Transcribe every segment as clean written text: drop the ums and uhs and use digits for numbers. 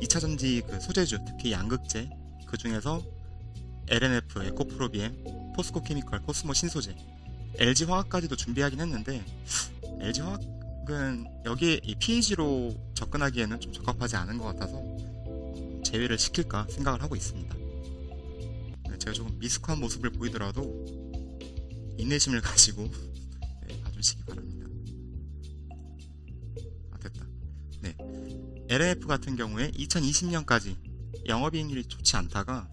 2차전지 그 소재주, 특히 양극재, 그 중에서 LNF, 에코프로비엠, 포스코케미컬, 코스모 신소재, LG화학까지도 준비하긴 했는데 LG화학은 여기에 이 PEG로 접근하기에는 좀 적합하지 않은 것 같아서 제외를 시킬까 생각을 하고 있습니다. 제가 조금 미숙한 모습을 보이더라도 인내심을 가지고 봐주시기 바랍니다. 됐다. 네, LNF 같은 경우에 2020년까지 영업이익률이 좋지 않다가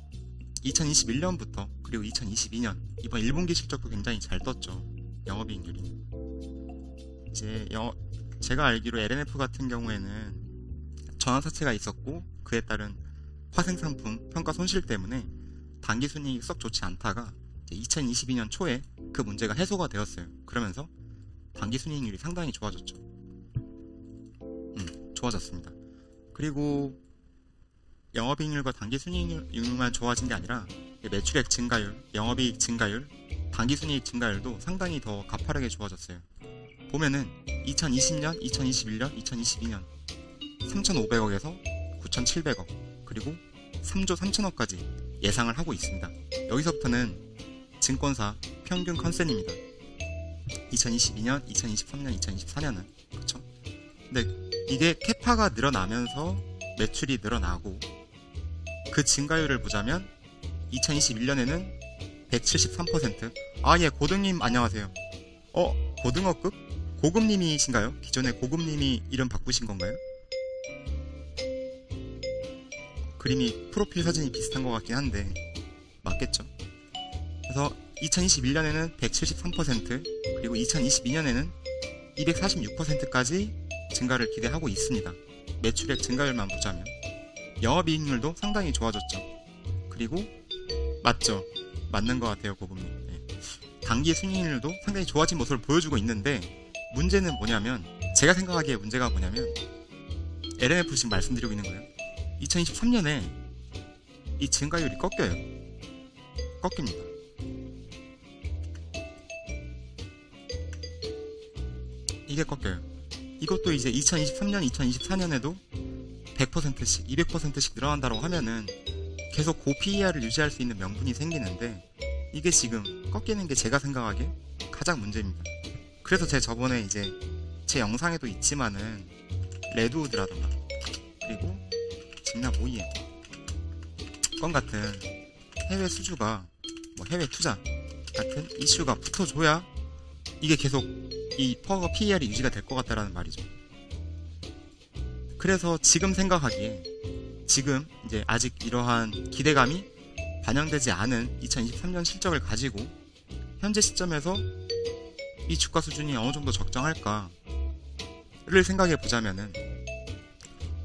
2021년부터 그리고 2022년 이번 1분기 실적도 굉장히 잘 떴죠. 영업이익률이. 이제 제가 알기로 LNF 같은 경우에는 전환사채가 있었고 그에 따른 화생상품 평가 손실 때문에 당기순이익이 썩 좋지 않다가 2022년 초에 그 문제가 해소가 되었어요. 그러면서 당기순이익률이 상당히 좋아졌죠. 좋아졌습니다. 그리고 영업이익률과 당기순이익률만 좋아진 게 아니라 매출액 증가율, 영업이익 증가율, 당기순이익 증가율도 상당히 더 가파르게 좋아졌어요. 보면은 2020년, 2021년, 2022년 3,500억에서 9,700억 그리고 3조 3천억까지 예상을 하고 있습니다. 여기서부터는 증권사 평균 컨센입니다. 2022년, 2023년, 2024년은 그렇죠? 근데 이게 캐파가 늘어나면서 매출이 늘어나고 그 증가율을 보자면 2021년에는 173%. 예, 고등님 안녕하세요. 고등어급? 고급님이신가요? 기존에 고급님이 이름 바꾸신 건가요? 그림이 프로필 사진이 비슷한 것 같긴 한데 맞겠죠? 그래서 2021년에는 173% 그리고 2022년에는 246%까지 증가를 기대하고 있습니다. 매출액 증가율만 보자면 영업이익률도 상당히 좋아졌죠. 그리고 맞죠? 맞는 것 같아요, 고객님. 당기 순이익률도 상당히 좋아진 모습을 보여주고 있는데 문제는 뭐냐면 제가 생각하기에 문제가 뭐냐면 LNF 지금 말씀드리고 있는 거예요. 2023년에 이 증가율이 꺾여요. 꺾입니다. 이게 꺾여요. 이것도 이제 2023년, 2024년에도 100%씩, 200%씩 늘어난다고 하면은 계속 고 PER을 유지할 수 있는 명분이 생기는데 이게 지금 꺾이는 게 제가 생각하기에 가장 문제입니다. 그래서 제가 저번에 이제 제 영상에도 있지만은 레드우드라던가 그리고 진나 모이엠 건 같은 해외 수주가 해외 투자 같은 이슈가 붙어줘야 이게 계속 이 퍼 PER이 유지가 될 것 같다라는 말이죠. 그래서 지금 생각하기에 지금 이제 아직 이러한 기대감이 반영되지 않은 2023년 실적을 가지고 현재 시점에서 이 주가 수준이 어느 정도 적정할까를 생각해 보자면은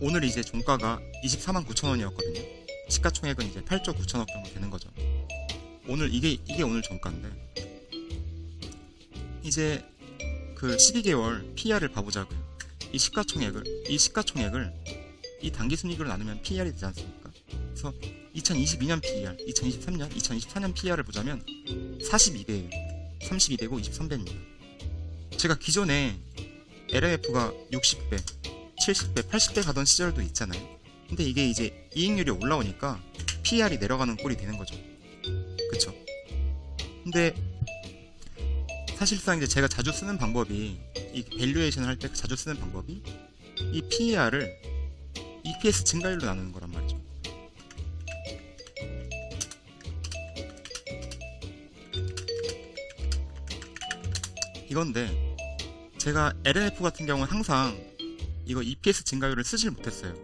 오늘 이제 종가가 249,000원이었거든요. 시가총액은 이제 8조 9천억 정도 되는 거죠. 오늘 이게 오늘 종가인데 이제 그 12개월 PER을 봐보자고요. 이 시가총액을 이 당기순이익으로 나누면 PER이 되지 않습니까? 그래서 2022년 PER, 2023년, 2024년 PER을 보자면 42배예요. 32배고 23배입니다. 제가 기존에 LNF가 60배, 70배, 80배 가던 시절도 있잖아요. 근데 이게 이제 이익률이 올라오니까 PER이 내려가는 꼴이 되는 거죠. 그쵸? 근데 사실상 이제 제가 자주 쓰는 방법이 이 밸류에이션을 할 때 자주 쓰는 방법이 이 PER을 EPS 증가율로 나누는 거란 말이죠. 이건데 제가 LNF 같은 경우는 항상 이거 EPS 증가율을 쓰질 못했어요.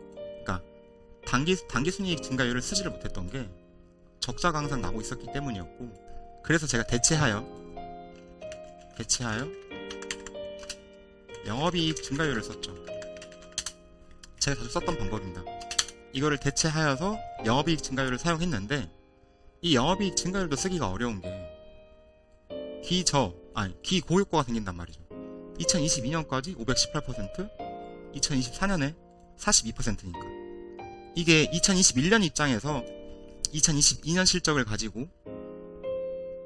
그러니까 당기순이익 증가율을 쓰지를 못했던 게 적자가 항상 나고 있었기 때문이었고 그래서 제가 대체하여 영업이익 증가율을 썼죠. 제가 자주 썼던 방법입니다. 이거를 대체하여서 영업이익 증가율을 사용했는데 이 영업이익 증가율도 쓰기가 어려운 게 기고효과가 생긴단 말이죠. 2022년까지 518%, 2024년에 42%니까 이게 2021년 입장에서 2022년 실적을 가지고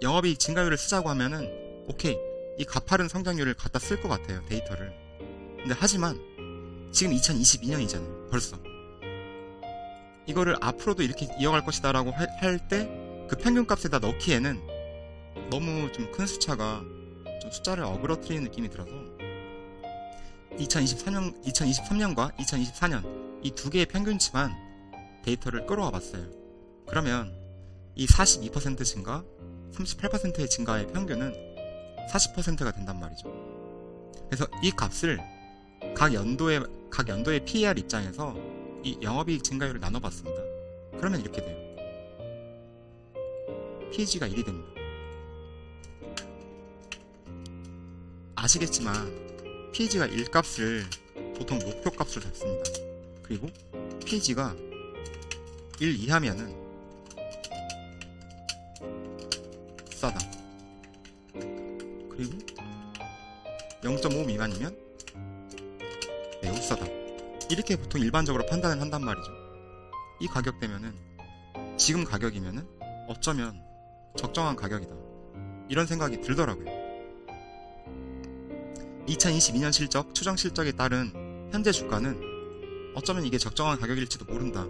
영업이익 증가율을 쓰자고 하면은 오케이, 이 가파른 성장률을 갖다 쓸 것 같아요, 데이터를. 근데 하지만 지금 2022년이잖아요. 벌써 이거를 앞으로도 이렇게 이어갈 것이다 라고 할 때 그 평균값에다 넣기에는 너무 좀 큰 숫자가 좀 숫자를 어그러뜨리는 느낌이 들어서 2023년과 2024년 이 두 개의 평균치만 데이터를 끌어와 봤어요. 그러면 이 42% 증가, 38%의 증가의 평균은 40%가 된단 말이죠. 그래서 이 값을 각 연도의 PER 입장에서 이 영업이익 증가율을 나눠봤습니다. 그러면 이렇게 돼요. PEG가 1이 됩니다. 아시겠지만 PEG가 1값을 보통 목표값으로 잡습니다. 그리고 PEG가 1 이하면은 싸다. 그리고 0.5 미만이면 매우 싸다. 이렇게 보통 일반적으로 판단을 한단 말이죠. 이 가격대면은 지금 가격이면은 어쩌면 적정한 가격이다. 이런 생각이 들더라고요. 2022년 실적, 추정 실적에 따른 현재 주가는 어쩌면 이게 적정한 가격일지도 모른다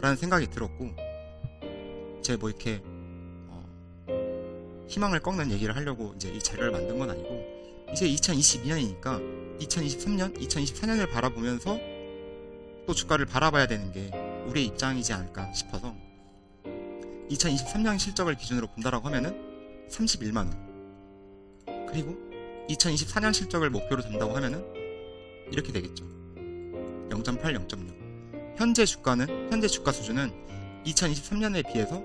라는 생각이 들었고, 제가 뭐 이렇게 희망을 꺾는 얘기를 하려고 이제 이 자료를 만든 건 아니고, 이제 2022년이니까 2023년, 2024년을 바라보면서 또 주가를 바라봐야 되는 게 우리의 입장이지 않을까 싶어서 2023년 실적을 기준으로 본다라고 하면은 31만원, 그리고 2024년 실적을 목표로 잡는다고 하면은 이렇게 되겠죠. 0.8, 0.6. 현재 주가 수준은 2023년에 비해서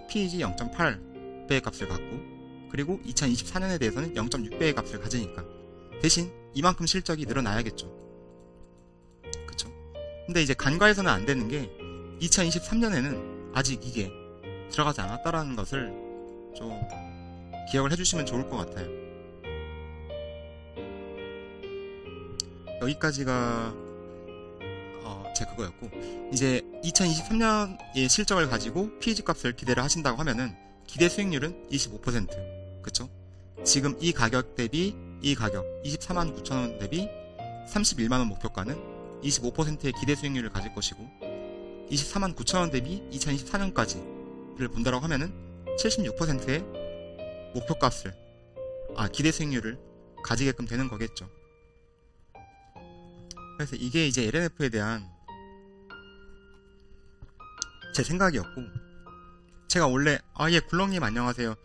PEG 0.8배의 값을 갖고, 그리고 2024년에 대해서는 0.6배의 값을 가지니까 대신 이만큼 실적이 늘어나야겠죠. 그쵸? 근데 이제 간과해서는 안 되는 게 2023년에는 아직 이게 들어가지 않았다라는 것을 좀 기억을 해주시면 좋을 것 같아요. 여기까지가 제 그거였고, 이제 2023년의 실적을 가지고 PEG 값을 기대를 하신다고 하면은 기대 수익률은 25%. 그쵸? 지금 이 가격 대비 이 가격 249,000원 대비 31만원 목표가는 25%의 기대 수익률을 가질 것이고, 249,000원 대비 2024년까지를 본다라고 하면은 76%의 목표값을 기대 수익률을 가지게끔 되는 거겠죠. 그래서 이게 이제 LNF에 대한 제 생각이었고, 제가 원래 굴렁님 안녕하세요.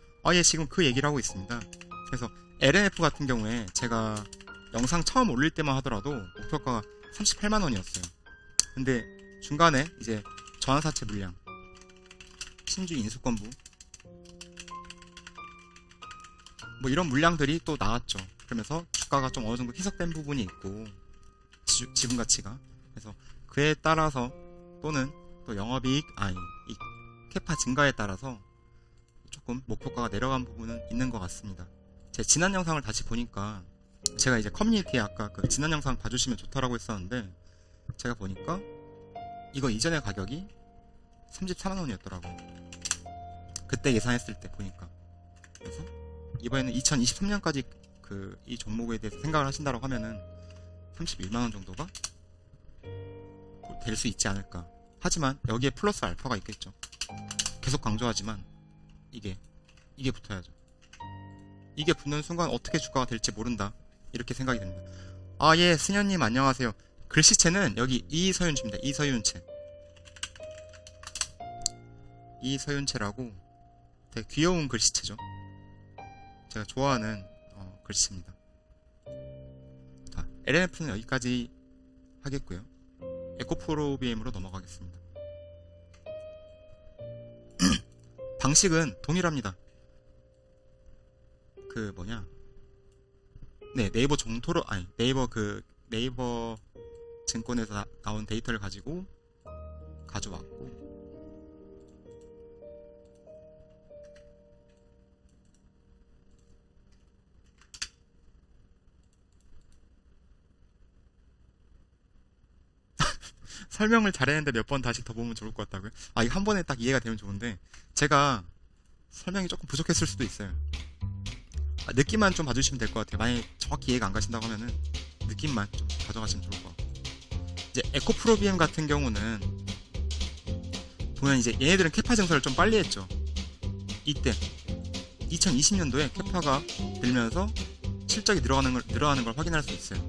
지금 그 얘기를 하고 있습니다. 그래서 LNF 같은 경우에 제가 영상 처음 올릴 때만 하더라도 목표가가 38만원이었어요. 근데 중간에 이제 전환사채 물량, 신주 인수권부 뭐 이런 물량들이 또 나왔죠. 그러면서 주가가 좀 어느 정도 희석된 부분이 있고, 지분 가치가, 그래서 그에 따라서 또는 또 영업이익 이 캐파 증가에 따라서 조금 목표가가 내려간 부분은 있는 것 같습니다. 제 지난 영상을 다시 보니까, 제가 이제 커뮤니티에 아까 그 지난 영상 봐주시면 좋다라고 했었는데, 제가 보니까 이거 이전의 가격이 34만원이었더라고요. 그때 예상했을 때 보니까. 그래서 이번에는 2023년까지 이 종목에 대해서 생각을 하신다고 하면은 31만원 정도가 될 수 있지 않을까. 하지만 여기에 플러스 알파가 있겠죠. 계속 강조하지만 이게 붙어야죠. 이게 붙는 순간 어떻게 주가가 될지 모른다, 이렇게 생각이 됩니다. 예, 승현님 안녕하세요. 글씨체는 여기 이서윤체입니다. 이서윤체라고 되게 귀여운 글씨체죠. 제가 좋아하는 글씨입니다. 자, LNF는 여기까지 하겠고요. 에코프로비엠으로 넘어가겠습니다. 방식은 동일합니다. 네이버 종토로, 네이버 증권에서 나온 데이터를 가지고 가져왔고, 설명을 잘했는데 몇 번 다시 더 보면 좋을 것 같다고요? 이거 한 번에 딱 이해가 되면 좋은데, 제가 설명이 조금 부족했을 수도 있어요. 느낌만 좀 봐주시면 될 것 같아요. 만약에 정확히 이해가 안 가신다고 하면은 느낌만 좀 가져가시면 좋을 것 같고, 이제 에코프로비엠 같은 경우는 보면 이제 얘네들은 캐파 증설을 좀 빨리 했죠. 이때 2020년도에 캐파가 늘면서 실적이 늘어나는 걸 확인할 수 있어요.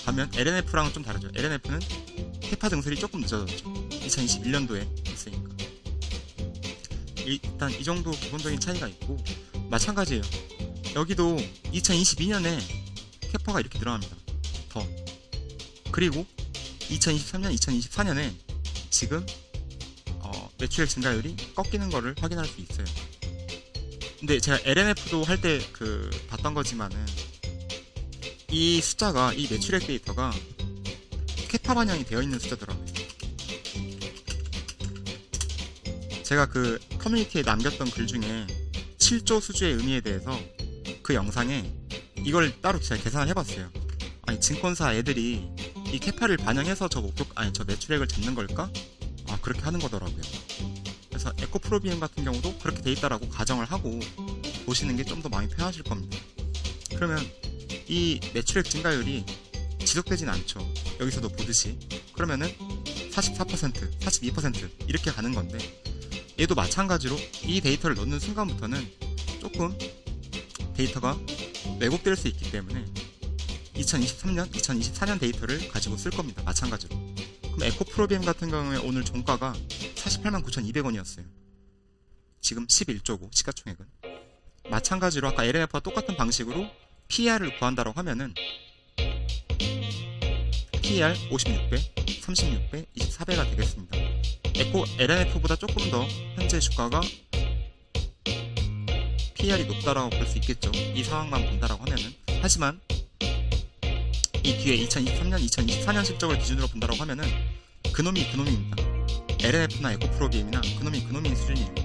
반면 LNF랑은 좀 다르죠. LNF는 캐파 증설이 조금 늦어졌죠. 2021년도에 했으니까. 일단 이 정도 기본적인 차이가 있고, 마찬가지예요. 여기도 2022년에 캐파가 이렇게 늘어납니다. 더. 그리고 2023년, 2024년에 지금 매출액 증가율이 꺾이는 거를 확인할 수 있어요. 근데 제가 LNF도 할 때 봤던 거지만은 이 숫자가, 이 매출액 데이터가 캐파 반영이 되어 있는 숫자더라고요. 제가 커뮤니티에 남겼던 글 중에 7조 수주의 의미에 대해서 그 영상에 이걸 따로 제가 계산을 해봤어요. 아니, 증권사 애들이 이 캐파를 반영해서 저 매출액을 잡는 걸까? 그렇게 하는 거더라고요. 그래서 에코프로비엠 같은 경우도 그렇게 돼 있다라고 가정을 하고 보시는 게 좀 더 마음이 편하실 겁니다. 그러면 이 매출액 증가율이 지속되진 않죠. 여기서도 보듯이. 그러면은 44%, 42% 이렇게 가는 건데, 얘도 마찬가지로 이 데이터를 넣는 순간부터는 조금 데이터가 왜곡될 수 있기 때문에 2023년, 2024년 데이터를 가지고 쓸 겁니다. 마찬가지로. 그럼 에코프로비엠 같은 경우에 오늘 종가가 489,200원이었어요. 지금 11조고, 시가총액은. 마찬가지로 아까 LNF와 똑같은 방식으로 PER을 구한다고 하면은 PER 56배, 36배, 24배가 되겠습니다. LNF보다 조금 더 현재 주가가 PER이 높다라고 볼 수 있겠죠. 이 상황만 본다라고 하면은. 하지만 이 뒤에 2023년, 2024년 실적을 기준으로 본다라고 하면은 그놈이 그놈입니다. LNF나 에코프로비엠이나 그놈이 그놈인 수준이에요.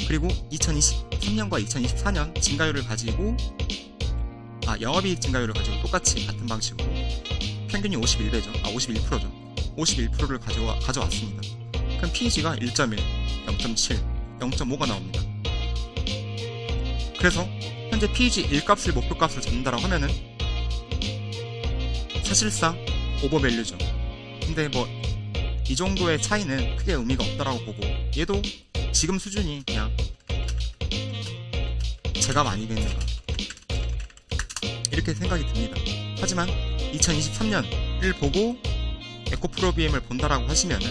그리고 2023년과 2024년 증가율을 가지고 영업이익 증가율을 가지고 똑같이 같은 방식으로 평균이 51배죠. 51%죠. 51%를 가져왔습니다. 그럼 PEG가 1.1, 0.7, 0.5가 나옵니다. 그래서 현재 PEG 1값을 목표값으로 잡는다라고 하면은 사실상 오버밸류죠. 근데 이 정도의 차이는 크게 의미가 없다라고 보고, 얘도 지금 수준이 그냥 제값 아니겠는가 이렇게 생각이 듭니다. 하지만 2023년을 보고 에코프로비엠을 본다라고 하시면은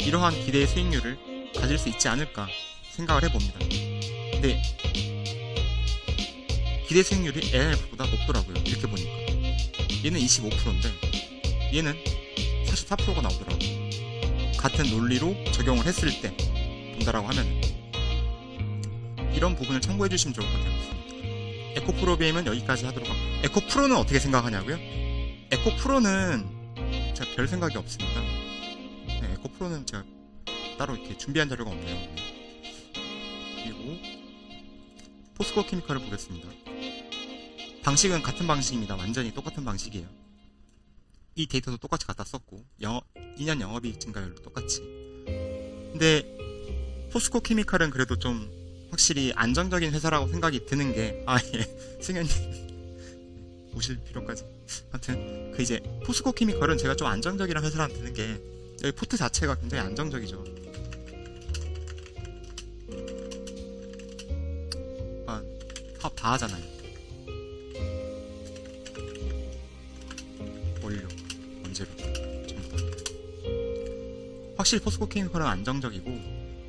이러한 기대의 수익률을 가질 수 있지 않을까 생각을 해봅니다. 근데 기대 수익률이 LNF보다 높더라고요. 이렇게 보니까 얘는 25%인데 얘는 44%가 나오더라고요. 같은 논리로 적용을 했을 때 본다라고 하면 이런 부분을 참고해 주시면 좋을 것 같아요. 에코프로비엠은 여기까지 하도록 하고, 에코프로는 어떻게 생각하냐고요? 에코프로는 제가 별 생각이 없습니다. 에코프로는 제가 따로 이렇게 준비한 자료가 없네요. 그리고 포스코 케미칼을 보겠습니다. 방식은 같은 방식입니다. 완전히 똑같은 방식이에요. 이 데이터도 똑같이 갖다 썼고 2년 영업이익 증가율도 똑같이. 근데 포스코 케미칼은 그래도 좀 확실히 안정적인 회사라고 생각이 드는 게, 승현님 오실 필요까지. 아무튼 이제 포스코 케미칼은 제가 좀 안정적이라는 회사라고 드는 게, 여기 포트 자체가 굉장히 안정적이죠. 사업 다 하잖아요. 원료, 원재료 전부 다. 확실히 포스코 케미칼은 안정적이고,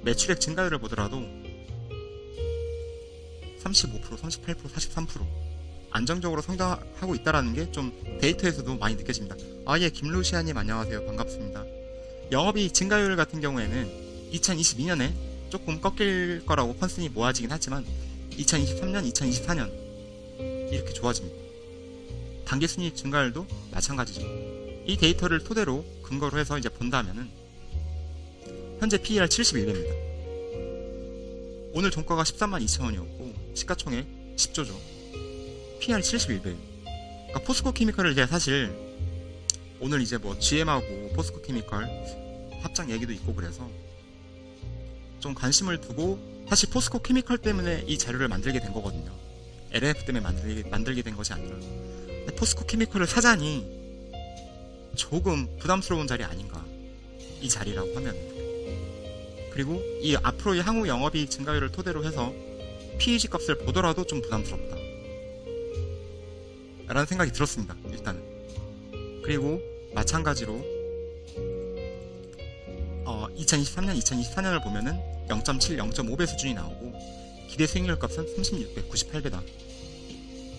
매출액 증가율을 보더라도 35%, 38%, 43% 안정적으로 성장하고 있다라는 게 좀 데이터에서도 많이 느껴집니다. 김루시아님 안녕하세요. 반갑습니다. 영업이익 증가율 같은 경우에는 2022년에 조금 꺾일 거라고 컨센이 모아지긴 하지만 2023년, 2024년 이렇게 좋아집니다. 당기순이익 증가율도 마찬가지죠. 이 데이터를 토대로 근거로 해서 이제 본다면은 현재 PER 71배입니다. 오늘 종가가 132,000원이었고 시가총액 10조죠. PER 71배예요. 그러니까 포스코 케미칼을 제가 사실 오늘 이제 GM하고 포스코 케미칼 합작 얘기도 있고 그래서 좀 관심을 두고, 사실 포스코 케미칼 때문에 이 자료를 만들게 된 거거든요. LNF 때문에 만들게 된 것이 아니라. 포스코 케미칼을 사자니 조금 부담스러운 자리 아닌가. 이 자리라고 하면. 그리고 이 앞으로의 향후 영업이익 증가율을 토대로 해서 PEG 값을 보더라도 좀 부담스럽다 라는 생각이 들었습니다. 일단은. 그리고 마찬가지로 2023년, 2024년을 보면은 0.7, 0.5배 수준이 나오고 기대 수익률 값은 36배, 98배다.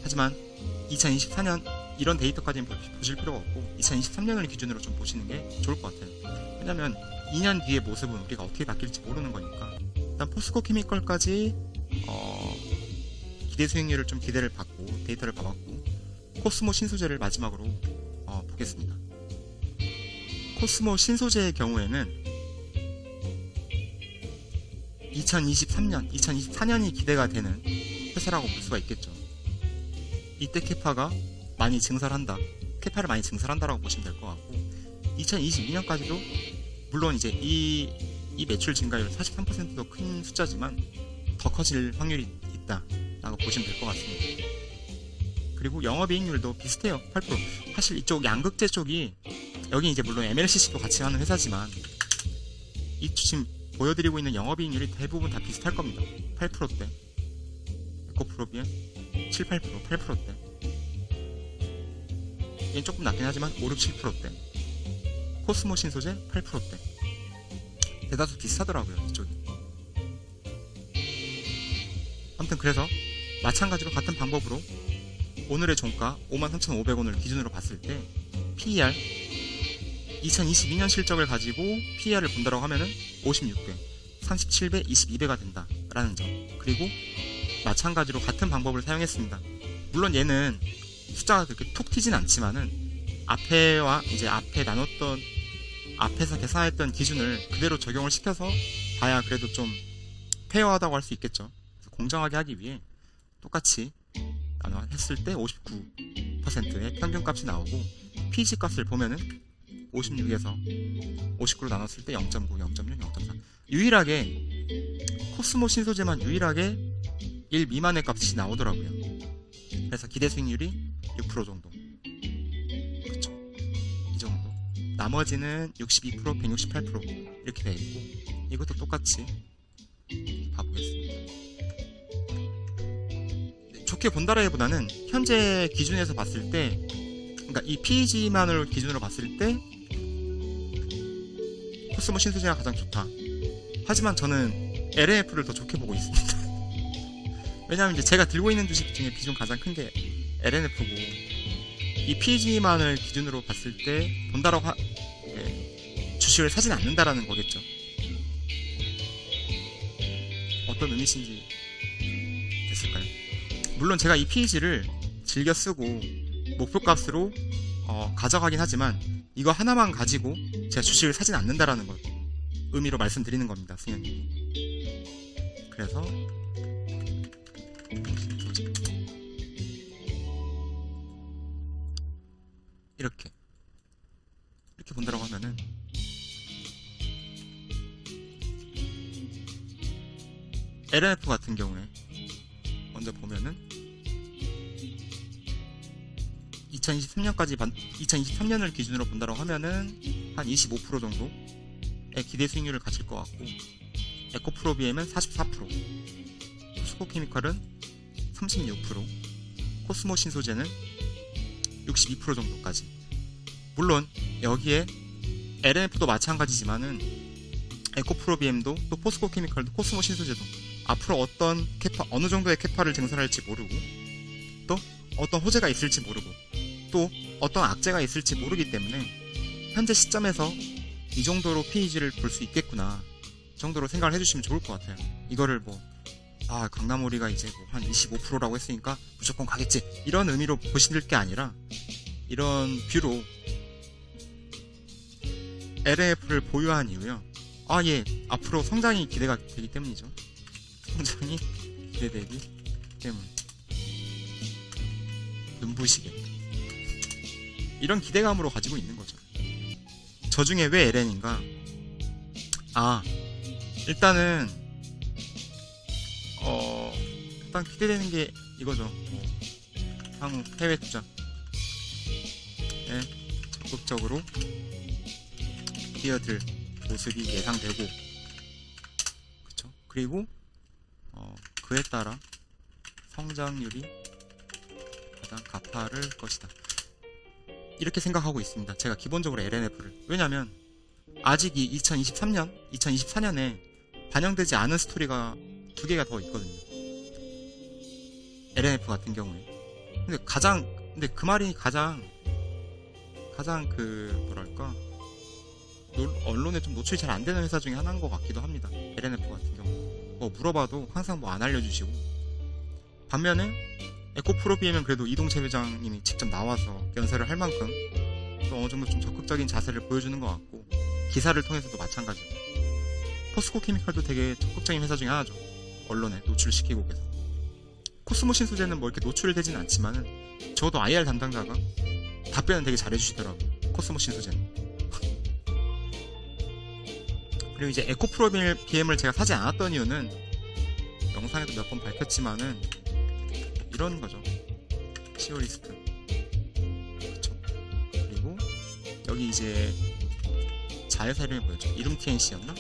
하지만 2024년 이런 데이터까지는 보실 필요가 없고 2023년을 기준으로 좀 보시는 게 좋을 것 같아요. 왜냐면 2년 뒤의 모습은 우리가 어떻게 바뀔지 모르는 거니까. 일단 포스코 케미컬까지 기대 수익률을 좀 기대를 받고 데이터를 봐봤고, 코스모 신소재를 마지막으로 보겠습니다. 코스모 신소재의 경우에는 2023년, 2024년이 기대가 되는 회사라고 볼 수가 있겠죠. 이때 캐파가 많이 증설한다, 캐파를 많이 증설한다라고 보시면 될 것 같고, 2022년까지도 물론 이제 이 매출 증가율 43%도 큰 숫자지만 더 커질 확률이 있다라고 보시면 될 것 같습니다. 그리고 영업이익률도 비슷해요. 8%. 사실 이쪽 양극재 쪽이, 여기 이제 물론 MLCC도 같이 하는 회사지만 이 지금 보여드리고 있는 영업이익률이 대부분 다 비슷할 겁니다. 8%대. 에코프로비엔 7, 8%, 8%대. 얘는 조금 낮긴 하지만 5, 6, 7%대. 코스모 신소재 8%대. 대다수 비슷하더라고요, 이쪽이. 아무튼 그래서 마찬가지로 같은 방법으로 오늘의 종가 53,500원을 기준으로 봤을 때 PER 2022년 실적을 가지고 PER을 본다라고 하면은 56배, 37배, 22배가 된다라는 점. 그리고 마찬가지로 같은 방법을 사용했습니다. 물론 얘는 숫자가 그렇게 툭 튀진 않지만은 앞에와 이제 앞에 나눴던, 앞에서 계산했던 기준을 그대로 적용을 시켜서 봐야 그래도 좀 페어하다고 할 수 있겠죠. 그래서 공정하게 하기 위해 똑같이 했을 때 59%의 평균값이 나오고, PEG 값을 보면은 56에서 59로 나눴을 때 0.9, 0.6, 0.4. 유일하게 코스모 신소재만 유일하게 1 미만의 값이 나오더라고요. 그래서 기대 수익률이 6% 정도. 그쵸? 이 정도. 나머지는 62%, 168% 이렇게 되어 있고, 이것도 똑같이 봐보겠습니다. 좋게 본다라기보다는 현재 기준에서 봤을 때, 그러니까 이 PEG만을 기준으로 봤을 때 코스모 신소재가 가장 좋다. 하지만 저는 LNF를 더 좋게 보고 있습니다. 왜냐하면 이제 제가 들고 있는 주식 중에 비중 가장 큰 게 LNF고, 이 PEG만을 기준으로 봤을 때 본다라고 주식을 사진 않는다라는 거겠죠. 어떤 의미신지 됐을까요? 물론 제가 이 PEG를 즐겨 쓰고 목표값으로 가져가긴 하지만 이거 하나만 가지고 제가 주식을 사진 않는다라는 것 의미로 말씀드리는 겁니다, 승현님. 그래서 이렇게 본다라고 하면은 LNF 같은 경우에 먼저 보면은 2023년을 기준으로 본다라고 하면은 한 25% 정도의 기대 수익률을 가질 것 같고, 에코프로비엠은 44%, 포스코케미컬은 36%, 코스모 신소재는 62% 정도까지. 물론 여기에 LNF도 마찬가지지만은 에코프로비엠도 또 포스코케미컬도 코스모 신소재도 앞으로 어떤 캐파, 어느 정도의 캐파를 증설할지 모르고, 또 어떤 호재가 있을지 모르고, 또 어떤 악재가 있을지 모르기 때문에 현재 시점에서 이 정도로 PEG를 볼 수 있겠구나, 이 정도로 생각을 해주시면 좋을 것 같아요. 이거를 강남오리가 이제 한 25%라고 했으니까 무조건 가겠지, 이런 의미로 보실 게 아니라, 이런 뷰로 LNF를 보유한 이유요, 앞으로 성장이 기대가 되기 때문이죠. 성장이 기대되기 때문. 눈부시게 이런 기대감으로 가지고 있는 거죠. 저 중에 왜 LN인가? 일단은 일단 기대되는 게 이거죠. 향후 해외 투자에 적극적으로 뛰어들 모습이 예상되고, 그쵸? 그리고 그에 따라 성장률이 가장 가파를 것이다. 이렇게 생각하고 있습니다. 제가 기본적으로 LNF를. 왜냐면 아직 이 2023년, 2024년에 반영되지 않은 스토리가 2개가 더 있거든요. LNF 같은 경우에. 근데 그 말이 가장 뭐랄까, 언론에 좀 노출이 잘 안 되는 회사 중에 하나인 것 같기도 합니다. LNF 같은 경우. 뭐 물어봐도 항상 뭐 안 알려주시고. 반면에 에코프로비에는 그래도 이동채 회장님이 직접 나와서 연설을 할 만큼 또 어느 정도 좀 적극적인 자세를 보여주는 것 같고, 기사를 통해서도 마찬가지고. 포스코 케미칼도 되게 적극적인 회사 중에 하나죠. 언론에 노출시키고 계속. 코스모 신소재는 뭐 이렇게 노출되지는 않지만은 적어도 IR 담당자가 답변은 되게 잘해주시더라고요. 코스모 신소재는. 그리고 이제 에코프로비엠을 제가 사지 않았던 이유는 영상에도 몇 번 밝혔지만은 이런 거죠. CO 리스크. 그쵸. 그리고 여기 이제 자회사 이름이 뭐였죠? 이룸 TNC였나?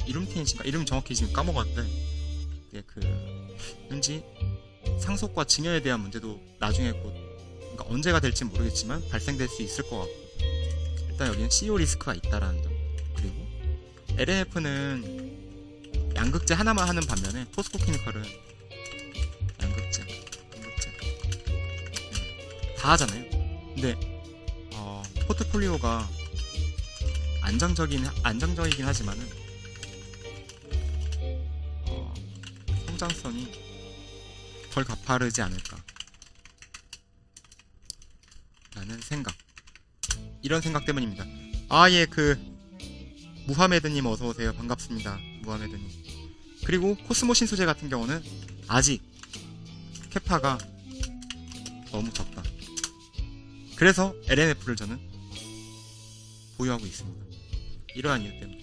이룸 TNC인가? 이름 정확히 지금 까먹었는데, 왠지 상속과 증여에 대한 문제도 나중에 그러니까 언제가 될지 모르겠지만 발생될 수 있을 것 같고, 일단 여기는 CO 리스크가 있다라는 점. 그리고 LNF는 양극재 하나만 하는 반면에 포스코 케미칼은 양극재 다 하잖아요. 근데 포트폴리오가 안정적이긴 하지만은 성장성이 덜 가파르지 않을까 라는 생각, 이런 생각 때문입니다. 예, 무하메드님 어서오세요. 반갑습니다. 무하메드님. 그리고 코스모 신소재 같은 경우는 아직 캐파가 너무 적다. 그래서 LNF를 저는 보유하고 있습니다. 이러한 이유 때문에.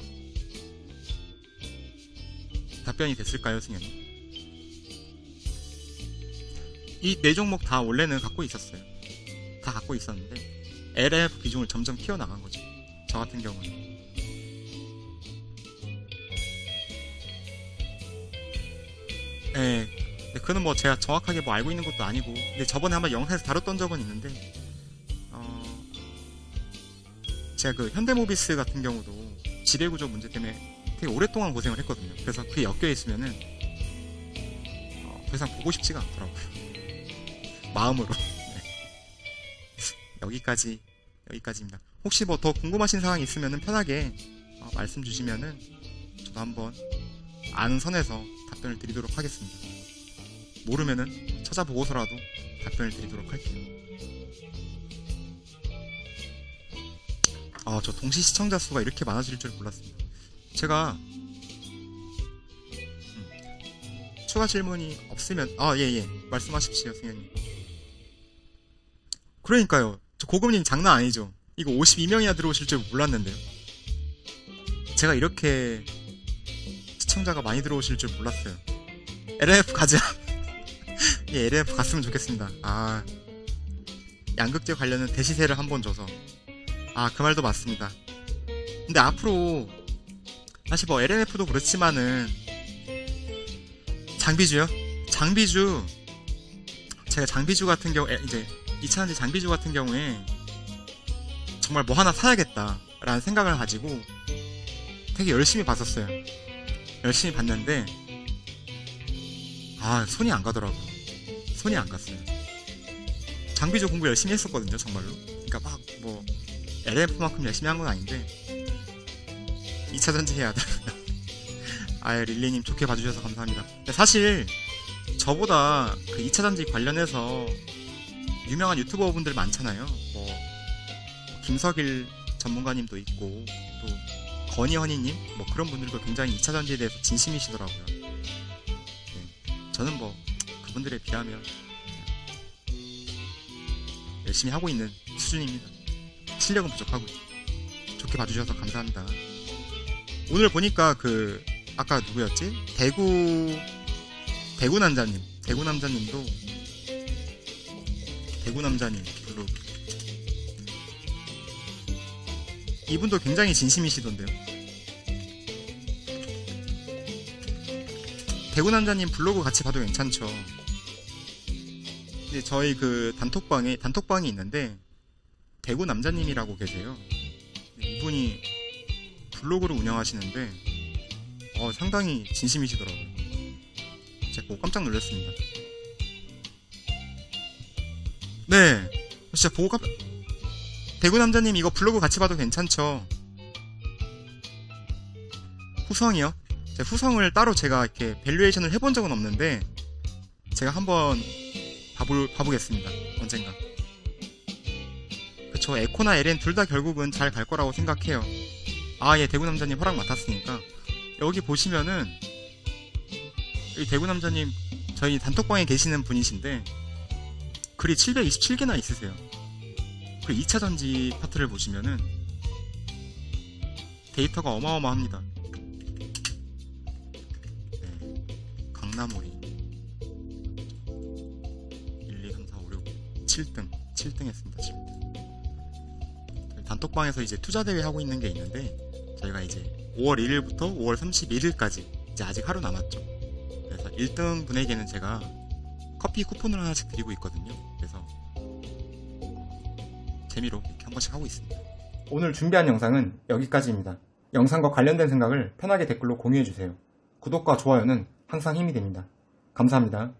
답변이 됐을까요, 승현님? 이 4종목 다 원래는 갖고 있었어요. 다 갖고 있었는데 LNF 비중을 점점 키워나간 거죠. 저 같은 경우는. 네, 그는 뭐 제가 정확하게 뭐 알고 있는 것도 아니고, 근데 저번에 한번 영상에서 다뤘던 적은 있는데, 제가 그 현대모비스 같은 경우도 지배구조 문제 때문에 되게 오랫동안 고생을 했거든요. 그래서 그게 엮여 있으면은 더 이상 보고 싶지가 않더라고요. 마음으로. 네. 여기까지입니다. 혹시 뭐 더 궁금하신 사항이 있으면은 편하게 말씀 주시면은 저도 한번 아는 선에서 답변을 드리도록 하겠습니다. 모르면은 찾아보고서라도 답변을 드리도록 할게요. 저 동시 시청자 수가 이렇게 많아질 줄 몰랐습니다. 제가 추가 질문이 없으면 예 말씀하십시오, 승현님. 그러니까요, 저 고금님 장난 아니죠. 이거 52명이나 들어오실 줄 몰랐는데요. 제가 이렇게 시청자가 많이 들어오실 줄 몰랐어요. LNF 가자. 예, LNF 갔으면 좋겠습니다. 양극재 관련은 대시세를 한번 줘서. 그 말도 맞습니다. 근데 앞으로 사실 뭐 LNF도 그렇지만은 장비주요? 장비주, 제가 장비주 같은 경우 이제 2차전지 장비주 같은 경우에 정말 뭐 하나 사야겠다 라는 생각을 가지고 되게 열심히 봤었어요. 열심히 봤는데 손이 안 가더라고요. 손이 안 갔어요. 장비주 공부 열심히 했었거든요, 정말로. 그러니까 막 뭐 LNF만큼 열심히 한 건 아닌데 2차전지 해야 하더라고요. 릴리님 좋게 봐주셔서 감사합니다. 근데 사실 저보다 그 2차전지 관련해서 유명한 유튜버 분들 많잖아요. 뭐 김석일 전문가님도 있고 또 건희허니님 뭐 그런 분들도 굉장히 2차전지에 대해서 진심이시더라고요. 네, 저는 뭐 그분들에 비하면 열심히 하고 있는 수준입니다. 실력은 부족하고. 좋게 봐주셔서 감사합니다. 오늘 보니까 아까 누구였지? 대구 남자님도 대구 남자님 블로그 이분도 굉장히 진심이시던데요. 대구남자님 블로그 같이 봐도 괜찮죠. 근데 저희 그 단톡방이 있는데 대구남자님이라고 계세요. 이분이 블로그를 운영하시는데 상당히 진심이시더라고요. 제가 보고 깜짝 놀랐습니다. 네, 진짜 보고 대구남자님 이거 블로그 같이 봐도 괜찮죠. 후성이요? 후성을 따로 제가 이렇게 밸류에이션을 해본 적은 없는데 제가 한번 봐보겠습니다. 언젠가. 그쵸, 에코나 LN 둘 다 결국은 잘 갈 거라고 생각해요. 예, 대구남자님 허락 맡았으니까. 여기 보시면은 여기 대구남자님 저희 단톡방에 계시는 분이신데 글이 727개나 있으세요. 그리고 2차 전지 파트를 보시면은 데이터가 어마어마합니다. 네, 강남오리 1, 2, 3, 4, 5, 6 7등 했습니다. 7등. 단톡방에서 이제 투자대회 하고 있는 게 있는데 저희가 이제 5월 1일부터 5월 31일까지 이제 아직 하루 남았죠. 그래서 1등 분에게는 제가 커피 쿠폰을 하나씩 드리고 있거든요. 그래서 재미로 이렇게 한 번씩 하고 있습니다. 오늘 준비한 영상은 여기까지입니다. 영상과 관련된 생각을 편하게 댓글로 공유해주세요. 구독과 좋아요는 항상 힘이 됩니다. 감사합니다.